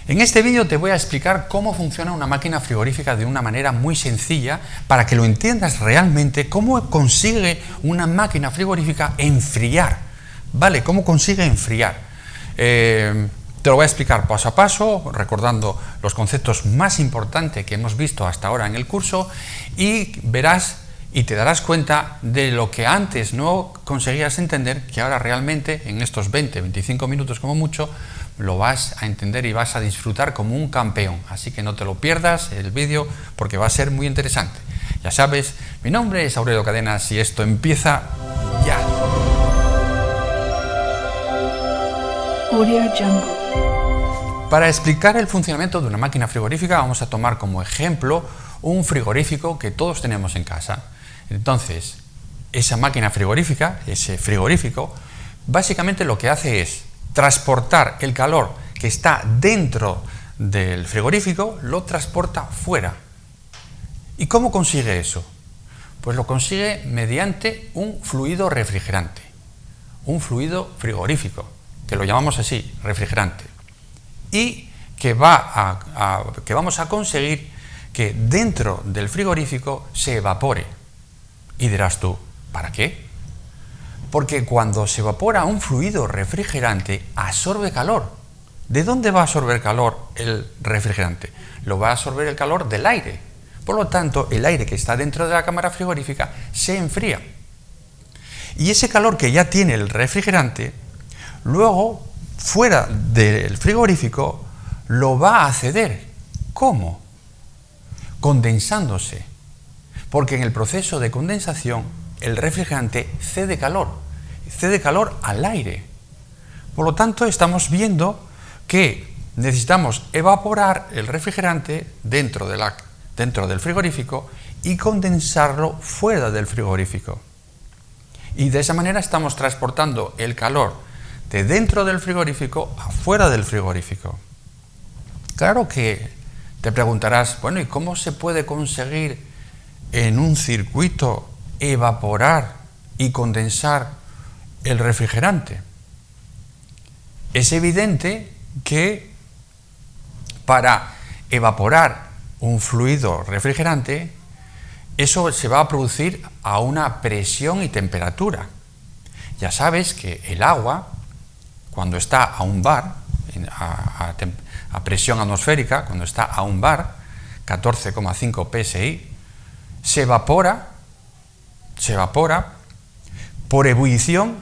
En este vídeo te voy a explicar cómo funciona una máquina frigorífica de una manera muy sencilla para que lo entiendas realmente cómo consigue una máquina frigorífica enfriar. ¿Vale? ¿Cómo consigue enfriar? Te lo voy a explicar paso a paso, recordando los conceptos más importantes que hemos visto hasta ahora en el curso, y verás y te darás cuenta de lo que antes no conseguías entender, que ahora realmente en estos 20-25 minutos como mucho lo vas a entender y vas a disfrutar como un campeón. Así que no te lo pierdas el vídeo porque va a ser muy interesante. Ya sabes, mi nombre es Aurelio Cadenas y esto empieza ya. Audio Jungle. Para explicar el funcionamiento de una máquina frigorífica vamos a tomar como ejemplo un frigorífico que todos tenemos en casa. Entonces, esa máquina frigorífica, ese frigorífico, básicamente lo que hace es transportar el calor que está dentro del frigorífico, lo transporta fuera. ¿Y cómo consigue eso? Pues lo consigue mediante un fluido refrigerante, un fluido frigorífico, que lo llamamos así, refrigerante, y que vamos a conseguir que dentro del frigorífico se evapore. Y dirás tú, ¿para qué? Porque cuando se evapora un fluido refrigerante, absorbe calor. ¿De dónde va a absorber calor el refrigerante? Lo va a absorber el calor del aire. Por lo tanto, el aire que está dentro de la cámara frigorífica se enfría. Y ese calor que ya tiene el refrigerante, luego, fuera del frigorífico, lo va a ceder. ¿Cómo? Condensándose. Porque en el proceso de condensación, el refrigerante cede calor al aire. Por lo tanto, estamos viendo que necesitamos evaporar el refrigerante dentro del frigorífico y condensarlo fuera del frigorífico. Y de esa manera estamos transportando el calor de dentro del frigorífico a fuera del frigorífico. Claro que te preguntarás, bueno, ¿y cómo se puede conseguir en un circuito evaporar y condensar el refrigerante? Es evidente que para evaporar un fluido refrigerante, eso se va a producir a una presión y temperatura. Ya sabes que el agua, cuando está a un bar, a presión atmosférica, cuando está a un bar, 14,5 psi, se evapora por ebullición,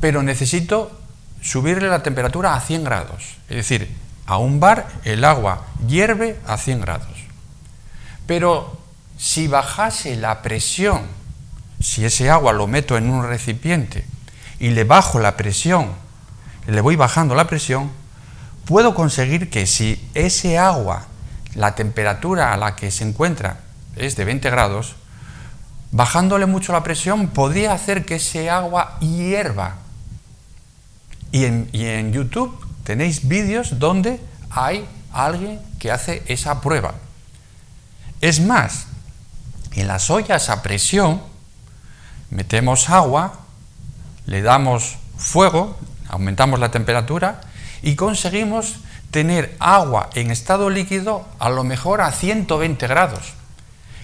pero necesito subirle la temperatura a 100 grados. Es decir, a un bar el agua hierve a 100 grados. Pero si bajase la presión, si ese agua lo meto en un recipiente y le bajo la presión, le voy bajando la presión, puedo conseguir que si ese agua, la temperatura a la que se encuentra es de 20 grados, bajándole mucho la presión podría hacer que ese agua hierva. Y en YouTube tenéis vídeos donde hay alguien que hace esa prueba. Es más, en las ollas a presión metemos agua, le damos fuego, aumentamos la temperatura y conseguimos tener agua en estado líquido a lo mejor a 120 grados,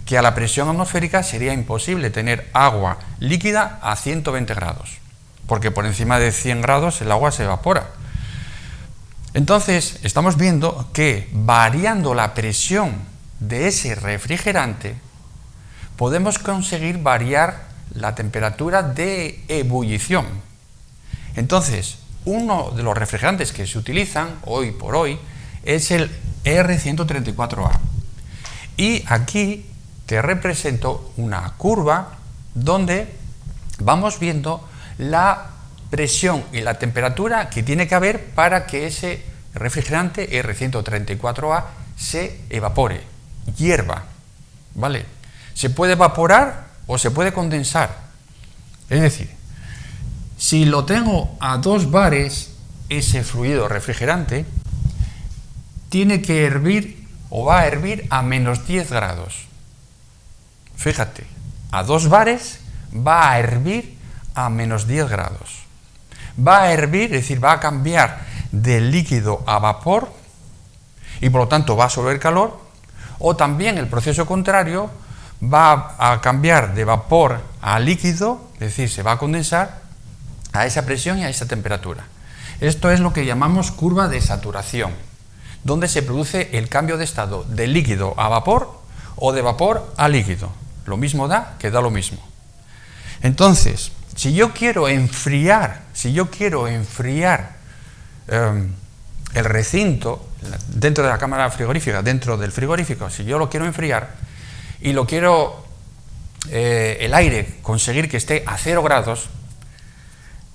que a la presión atmosférica sería imposible tener agua líquida a 120 grados, porque por encima de 100 grados el agua se evapora. Entonces, estamos viendo que variando la presión de ese refrigerante, podemos conseguir variar la temperatura de ebullición. Entonces, uno de los refrigerantes que se utilizan hoy por hoy es el R134A. Y aquí te represento una curva donde vamos viendo la presión y la temperatura que tiene que haber para que ese refrigerante R134A se evapore, hierva, ¿vale? Se puede evaporar o se puede condensar. Es decir, si lo tengo a 2 bares, ese fluido refrigerante tiene que hervir o va a hervir a menos 10 grados. Fíjate, a 2 bares va a hervir a menos 10 grados. Va a hervir, es decir, va a cambiar de líquido a vapor y por lo tanto va a absorber calor, o también el proceso contrario va a cambiar de vapor a líquido, es decir, se va a condensar a esa presión y a esa temperatura. Esto es lo que llamamos curva de saturación, donde se produce el cambio de estado de líquido a vapor o de vapor a líquido. Lo mismo da que da lo mismo. Entonces, si yo quiero enfriar el recinto dentro de la cámara frigorífica, dentro del frigorífico, si yo lo quiero enfriar y lo quiero el aire conseguir que esté a 0 grados,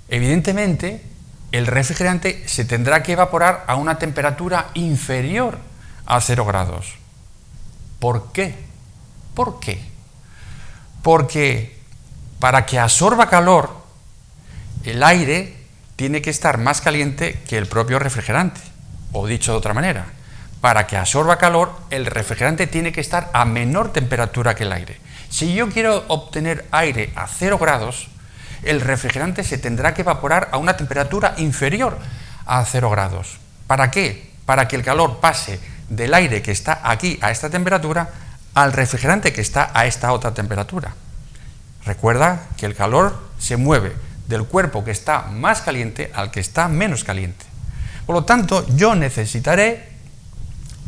evidentemente el refrigerante se tendrá que evaporar a una temperatura inferior a 0 grados. ¿Por qué? ¿Por qué? Porque para que absorba calor, el aire tiene que estar más caliente que el propio refrigerante. O dicho de otra manera, para que absorba calor, el refrigerante tiene que estar a menor temperatura que el aire. Si yo quiero obtener aire a 0 grados, el refrigerante se tendrá que evaporar a una temperatura inferior a 0 grados. ¿Para qué? Para que el calor pase del aire que está aquí a esta temperatura al refrigerante que está a esta otra temperatura. Recuerda que el calor se mueve del cuerpo que está más caliente al que está menos caliente. Por lo tanto, yo necesitaré,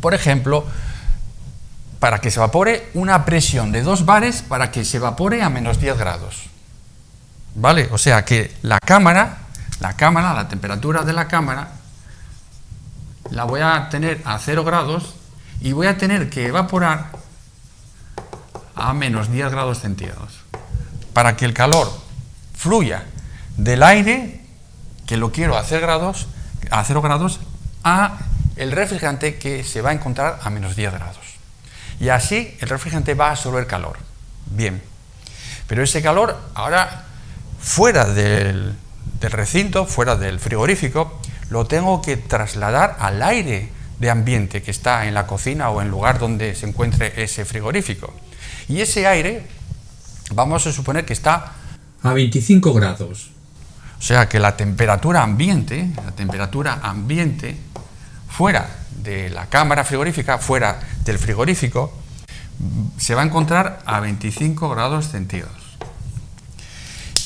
por ejemplo, para que se evapore, una presión de 2 bares para que se evapore a menos 10 grados. ¿Vale? O sea que la temperatura de la cámara, la voy a tener a 0 grados y voy a tener que evaporar a menos 10 grados centígrados. Para que el calor fluya del aire, que lo quiero a 0 grados, a el refrigerante que se va a encontrar a menos 10 grados. Y así el refrigerante va a absorber calor. Bien, pero ese calor ahora fuera del recinto, fuera del frigorífico, lo tengo que trasladar al aire de ambiente que está en la cocina o en el lugar donde se encuentre ese frigorífico. Y ese aire, vamos a suponer que está a 25 grados. O sea que la temperatura ambiente fuera de la cámara frigorífica, fuera del frigorífico, se va a encontrar a 25 grados centígrados.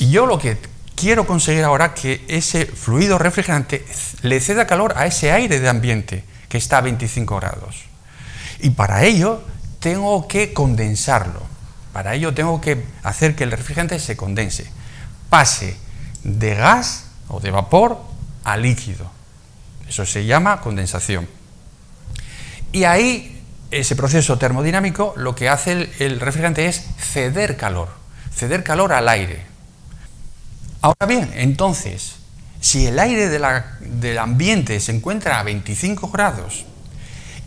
Y yo lo que quiero conseguir ahora es que ese fluido refrigerante le ceda calor a ese aire de ambiente que está a 25 grados. Y para ello tengo que condensarlo. Para ello tengo que hacer que el refrigerante se condense, pase de gas o de vapor a líquido. Eso se llama condensación. Y ahí, ese proceso termodinámico, lo que hace el refrigerante es ceder calor al aire. Ahora bien, entonces, si el aire del ambiente se encuentra a 25 grados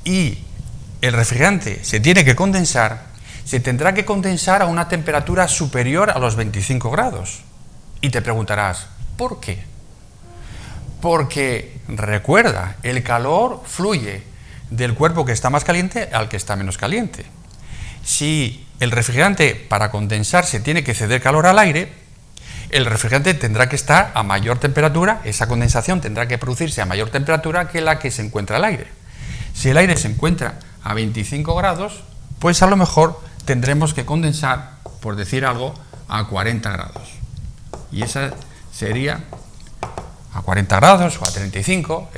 y el refrigerante se tiene que condensar, se tendrá que condensar a una temperatura superior a los 25 grados. Y te preguntarás, ¿por qué? Porque, recuerda, el calor fluye del cuerpo que está más caliente al que está menos caliente. Si el refrigerante para condensarse tiene que ceder calor al aire, el refrigerante tendrá que estar a mayor temperatura, esa condensación tendrá que producirse a mayor temperatura que la que se encuentra el aire. Si el aire se encuentra a 25 grados, pues a lo mejor tendremos que condensar, por decir algo, a 40 grados. Y esa sería a 40 grados o a 35,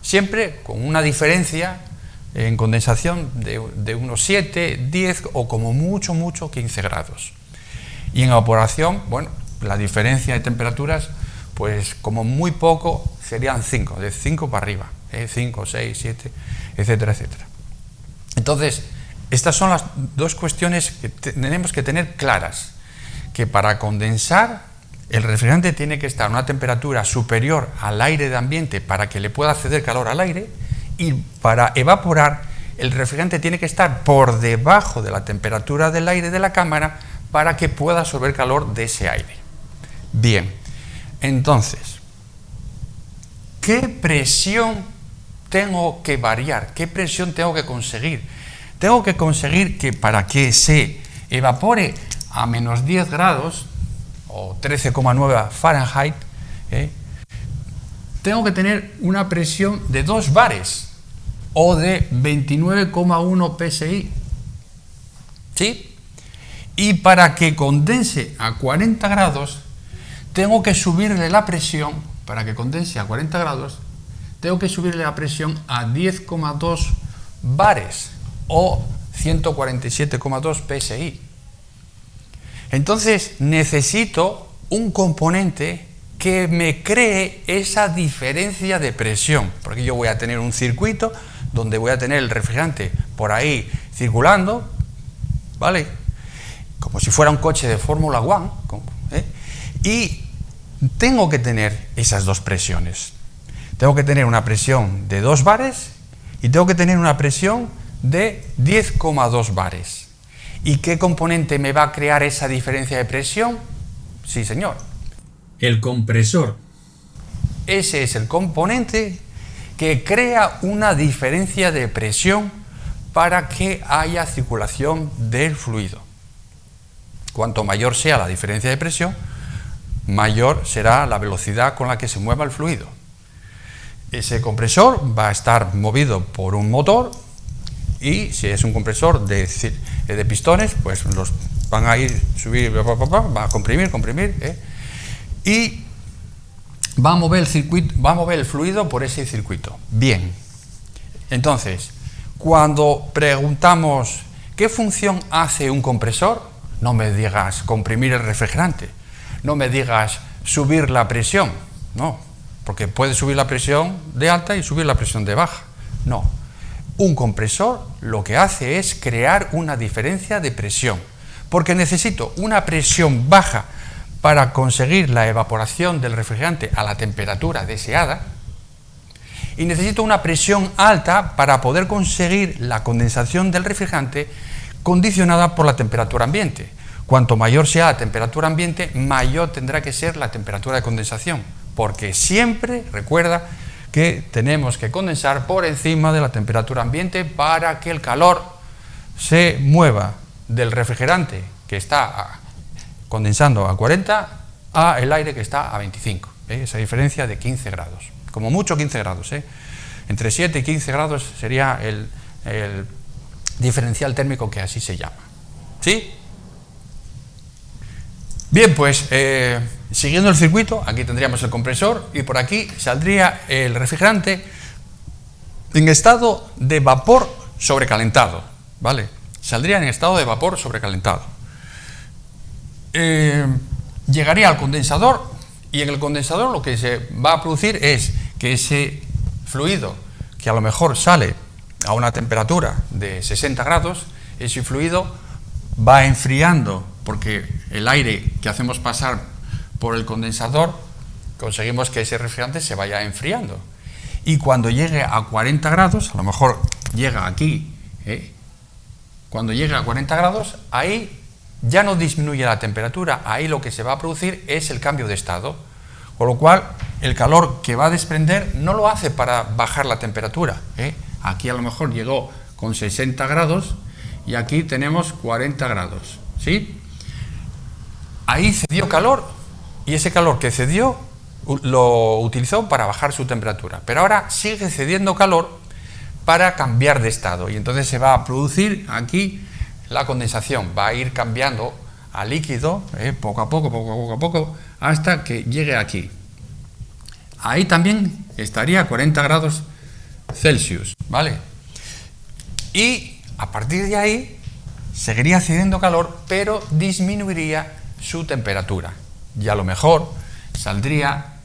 siempre con una diferencia en condensación de unos 7, 10 o como mucho 15 grados. Y en evaporación, bueno, la diferencia de temperaturas, pues como muy poco serían 5, de 5 para arriba, 5, 6, 7, etcétera, etcétera. Entonces, estas son las dos cuestiones que tenemos que tener claras, que para condensar el refrigerante tiene que estar a una temperatura superior al aire de ambiente para que le pueda ceder calor al aire, y para evaporar el refrigerante tiene que estar por debajo de la temperatura del aire de la cámara para que pueda absorber calor de ese aire. Bien, entonces, ¿qué presión tengo que variar? ¿Qué presión tengo que conseguir? Tengo que conseguir que para que se evapore a menos 10 grados o 13,9 Fahrenheit, tengo que tener una presión de 2 bares. o de 29,1 psi. ¿Sí? Y para que condense a 40 grados, tengo que subirle la presión, para que condense a 40 grados, tengo que subirle la presión a 10,2 bares o 147,2 psi. Entonces necesito un componente que me cree esa diferencia de presión, porque yo voy a tener un circuito donde voy a tener el refrigerante por ahí circulando, ¿vale? Como si fuera un coche de Fórmula 1, y tengo que tener esas dos presiones. Tengo que tener una presión de 2 bares y tengo que tener una presión de 10,2 bares. ¿Y qué componente me va a crear esa diferencia de presión? Sí, señor. El compresor. Ese es el componente que crea una diferencia de presión para que haya circulación del fluido. Cuanto mayor sea la diferencia de presión, mayor será la velocidad con la que se mueva el fluido. Ese compresor va a estar movido por un motor y si es un compresor de pistones, pues los van a ir subir, va a comprimir, y va a mover el circuito, va a mover el fluido por ese circuito. Bien. Entonces, cuando preguntamos ¿qué función hace un compresor? No me digas comprimir el refrigerante, no me digas subir la presión, no, porque puede subir la presión de alta y subir la presión de baja. No, un compresor lo que hace es crear una diferencia de presión, porque necesito una presión baja para conseguir la evaporación del refrigerante a la temperatura deseada y necesito una presión alta para poder conseguir la condensación del refrigerante condicionada por la temperatura ambiente. Cuanto mayor sea la temperatura ambiente, mayor tendrá que ser la temperatura de condensación, porque siempre, recuerda, que tenemos que condensar por encima de la temperatura ambiente para que el calor se mueva del refrigerante que está condensando a 40 a el aire que está a 25. Esa diferencia de 15 grados, como mucho 15 grados. Entre 7 y 15 grados sería el diferencial térmico, que así se llama. ¿Sí? Bien, pues siguiendo el circuito, aquí tendríamos el compresor y por aquí saldría el refrigerante en estado de vapor sobrecalentado, ¿vale? Saldría en estado de vapor sobrecalentado. Llegaría al condensador y en el condensador lo que se va a producir es que ese fluido, que a lo mejor sale a una temperatura de 60 grados, ese fluido va enfriando, porque el aire que hacemos pasar por el condensador conseguimos que ese refrigerante se vaya enfriando, y cuando llegue a 40 grados, a lo mejor llega aquí, cuando llegue a 40 grados, ahí ya no disminuye la temperatura, ahí lo que se va a producir es el cambio de estado, con lo cual el calor que va a desprender no lo hace para bajar la temperatura. Aquí a lo mejor llegó con 60 grados y aquí tenemos 40 grados, ¿sí? Ahí cedió calor y ese calor que cedió lo utilizó para bajar su temperatura, pero ahora sigue cediendo calor para cambiar de estado y entonces se va a producir aquí la condensación, va a ir cambiando a líquido poco a poco, hasta que llegue aquí. Ahí también estaría a 40 grados Celsius, ¿vale? Y a partir de ahí seguiría cediendo calor, pero disminuiría su temperatura. Y a lo mejor saldría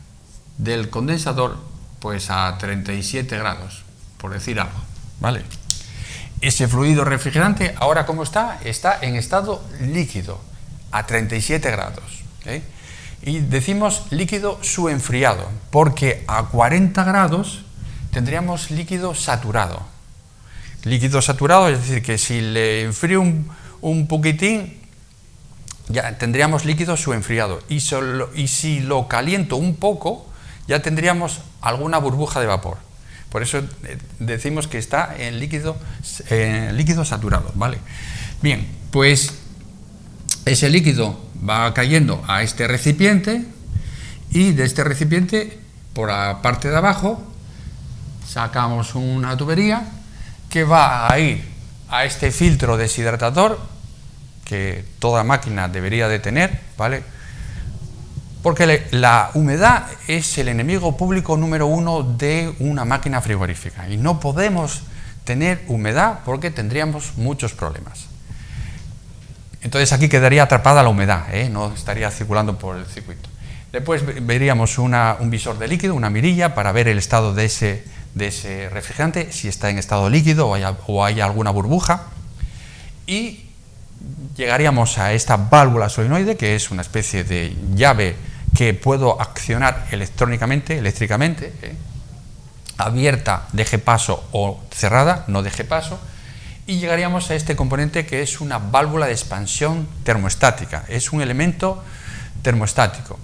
del condensador pues a 37 grados, por decir algo, ¿vale? Ese fluido refrigerante, ahora ¿cómo está? Está en estado líquido, a 37 grados. Y decimos líquido subenfriado, porque a 40 grados tendríamos líquido saturado. Líquido saturado, es decir, que si le enfrío un poquitín, ya tendríamos líquido subenfriado. Y si lo caliento un poco, ya tendríamos alguna burbuja de vapor. Por eso decimos que está en líquido saturado, ¿vale? Bien, pues ese líquido va cayendo a este recipiente y de este recipiente, por la parte de abajo, sacamos una tubería que va a ir a este filtro deshidratador que toda máquina debería de tener, ¿vale? Porque la humedad es el enemigo público número 1 de una máquina frigorífica y no podemos tener humedad porque tendríamos muchos problemas. Entonces aquí quedaría atrapada la humedad, no estaría circulando por el circuito. Después veríamos un visor de líquido, una mirilla para ver el estado de ese refrigerante, si está en estado líquido o hay alguna burbuja. Y llegaríamos a esta válvula solenoide, que es una especie de llave que puedo accionar eléctricamente, abierta, deje paso, o cerrada, no deje paso. Y llegaríamos a este componente que es una válvula de expansión termostática, es un elemento termostático.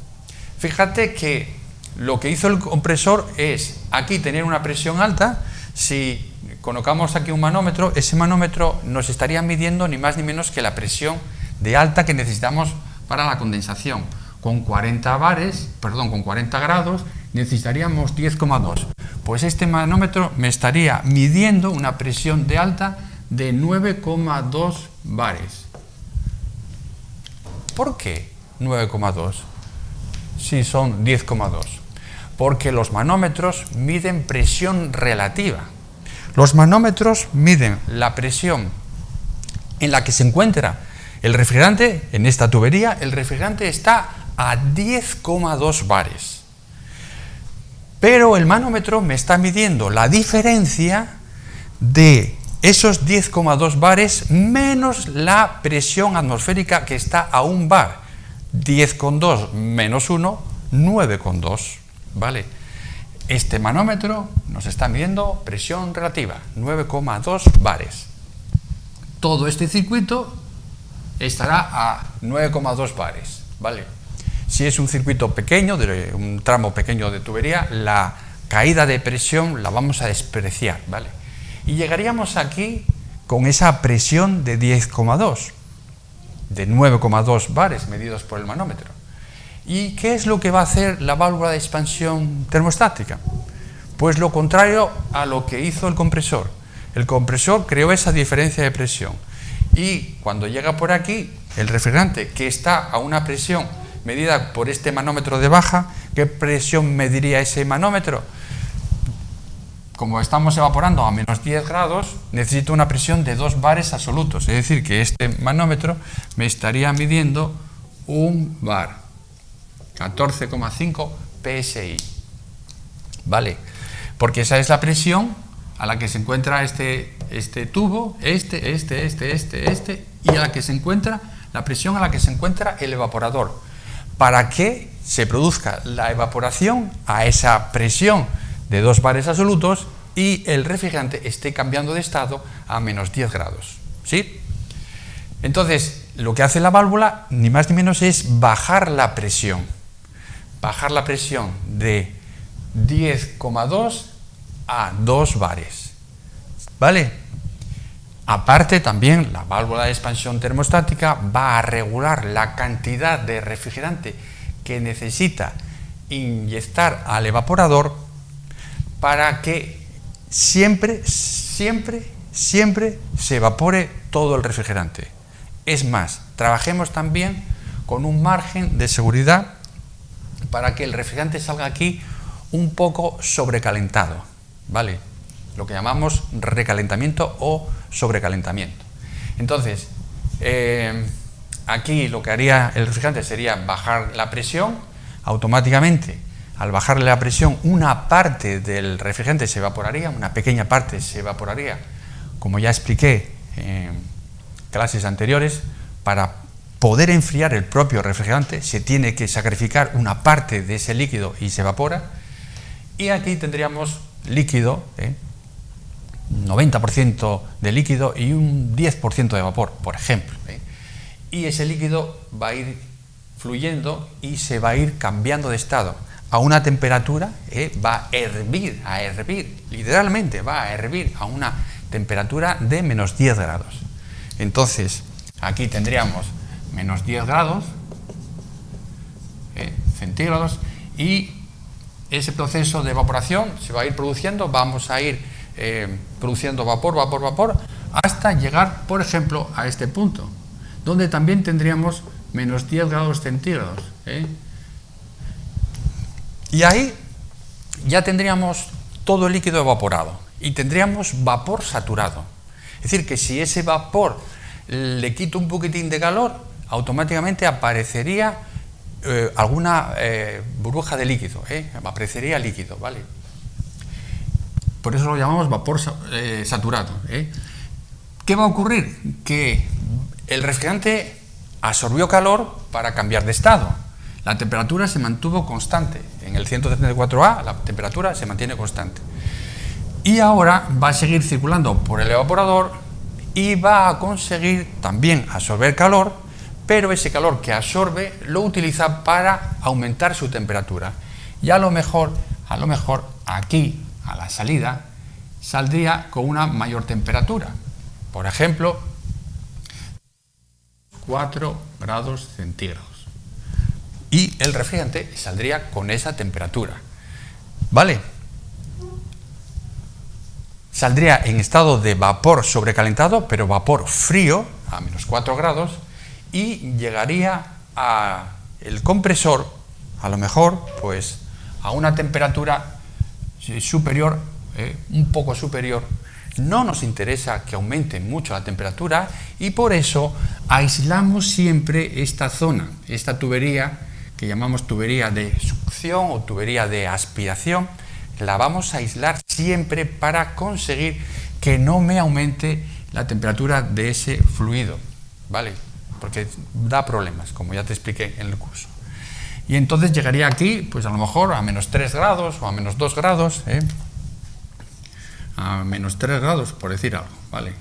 Fíjate que lo que hizo el compresor es aquí tener una presión alta. Si colocamos aquí un manómetro, ese manómetro nos estaría midiendo ni más ni menos que la presión de alta que necesitamos para la condensación. Con 40 grados necesitaríamos 10,2. Pues este manómetro me estaría midiendo una presión de alta de 9,2 bares. ¿Por qué 9,2? Si son 10,2. Porque los manómetros miden presión relativa. Los manómetros miden la presión en la que se encuentra el refrigerante. En esta tubería el refrigerante está a 10,2 bares. Pero el manómetro me está midiendo la diferencia de esos 10,2 bares menos la presión atmosférica que está a 1 bar. 10,2 menos 1, 9,2. ¿Vale? Este manómetro nos está midiendo presión relativa, 9,2 bares. Todo este circuito estará a 9,2 bares. ¿Vale? Si es un circuito pequeño, un tramo pequeño de tubería, la caída de presión la vamos a despreciar. ¿Vale? Y llegaríamos aquí con esa presión de 10,2, de 9,2 bares medidos por el manómetro. ¿Y qué es lo que va a hacer la válvula de expansión termostática? Pues lo contrario a lo que hizo el compresor. El compresor creó esa diferencia de presión y cuando llega por aquí, el refrigerante que está a una presión medida por este manómetro de baja, ¿qué presión mediría ese manómetro? Como estamos evaporando a menos 10 grados, necesito una presión de 2 bares absolutos, es decir, que este manómetro me estaría midiendo 1 bar. 14,5 psi, ¿vale? Porque esa es la presión a la que se encuentra este tubo, y a la que se encuentra la presión a la que se encuentra el evaporador, para que se produzca la evaporación a esa presión de 2 bares absolutos y el refrigerante esté cambiando de estado a menos 10 grados, ¿sí? Entonces, lo que hace la válvula, ni más ni menos, es bajar la presión de 10,2 a 2 bares, ¿vale? Aparte también la válvula de expansión termostática va a regular la cantidad de refrigerante que necesita inyectar al evaporador para que siempre se evapore todo el refrigerante. Es más, trabajemos también con un margen de seguridad para que el refrigerante salga aquí un poco sobrecalentado, ¿vale? Lo que llamamos recalentamiento o sobrecalentamiento. Entonces, aquí lo que haría el refrigerante sería bajar la presión. Automáticamente, al bajarle la presión, una parte del refrigerante se evaporaría, una pequeña parte se evaporaría, como ya expliqué en clases anteriores. Para poder enfriar el propio refrigerante se tiene que sacrificar una parte de ese líquido y se evapora. Y aquí tendríamos líquido, 90% de líquido y un 10% de vapor, por ejemplo. Y ese líquido va a ir fluyendo y se va a ir cambiando de estado a una temperatura, va a hervir, literalmente va a hervir a una temperatura de menos 10 grados. Entonces, aquí tendríamos menos 10 grados centígrados y ese proceso de evaporación se va a ir produciendo, vamos a ir produciendo vapor, vapor, vapor, hasta llegar, por ejemplo, a este punto, donde también tendríamos menos 10 grados centígrados. Y ahí ya tendríamos todo el líquido evaporado y tendríamos vapor saturado. Es decir, que si ese vapor le quito un poquitín de calor, automáticamente aparecería alguna burbuja de líquido, aparecería líquido, ¿vale? Por eso lo llamamos vapor saturado. ¿Qué va a ocurrir? Que el refrigerante absorbió calor para cambiar de estado. La temperatura se mantuvo constante. En el 174A la temperatura se mantiene constante. Y ahora va a seguir circulando por el evaporador y va a conseguir también absorber calor, pero ese calor que absorbe lo utiliza para aumentar su temperatura. Y a lo mejor aquí, a la salida, saldría con una mayor temperatura. Por ejemplo, 4 grados centígrados. Y el refrigerante saldría con esa temperatura. ¿Vale? Saldría en estado de vapor sobrecalentado, pero vapor frío, a menos 4 grados, y llegaría a el compresor, a lo mejor, pues, a una temperatura superior, un poco superior. No nos interesa que aumente mucho la temperatura y por eso aislamos siempre esta zona, esta tubería que llamamos tubería de succión o tubería de aspiración, la vamos a aislar siempre para conseguir que no me aumente la temperatura de ese fluido, ¿vale? Porque da problemas, como ya te expliqué en el curso. Y entonces llegaría aquí, pues a lo mejor a menos 3 grados o a menos 2 grados, a menos 3 grados, por decir algo, ¿vale?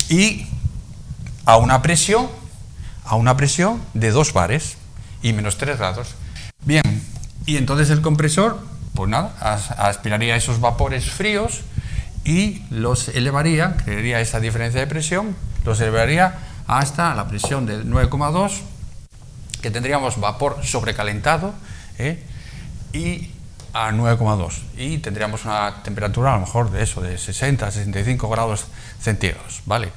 Y a una presión de 2 bares y menos 3 grados. Bien, y entonces el compresor, pues nada, aspiraría esos vapores fríos y los elevaría, crearía esa diferencia de presión, los elevaría hasta la presión de 9,2, que tendríamos vapor sobrecalentado, y a 9,2, y tendríamos una temperatura a lo mejor de eso, de 60 a 65 grados centígrados, ¿vale?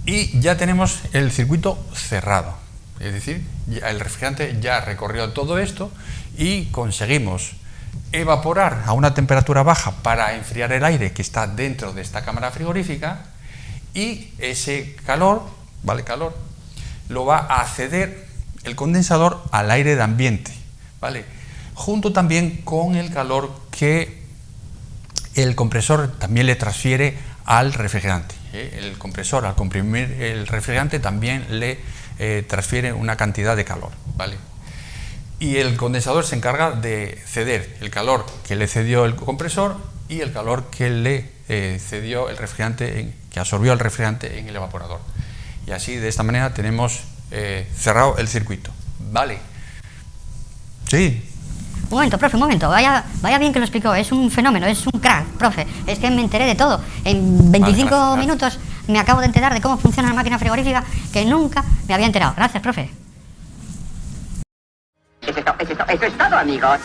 Y ya tenemos el circuito cerrado, es decir, el refrigerante ya recorrió todo esto y conseguimos evaporar a una temperatura baja para enfriar el aire que está dentro de esta cámara frigorífica, y ese calor, ¿vale? Calor, lo va a ceder el condensador al aire de ambiente, ¿vale? Junto también con el calor que el compresor también le transfiere al refrigerante. El compresor, al comprimir el refrigerante, también le transfiere una cantidad de calor, ¿vale? Y el condensador se encarga de ceder el calor que le cedió el compresor y el calor que le cedió el refrigerante, que absorbió el refrigerante en el evaporador. Y así, de esta manera, tenemos cerrado el circuito, ¿vale? Sí. Un momento, profe, un momento. Vaya bien que lo explicó. Es un fenómeno, es un crack, profe. Es que me enteré de todo. En 25 gracias. minutos me acabo de enterar de cómo funciona la máquina frigorífica, que nunca me había enterado. Gracias, profe. Eso es todo, amigos.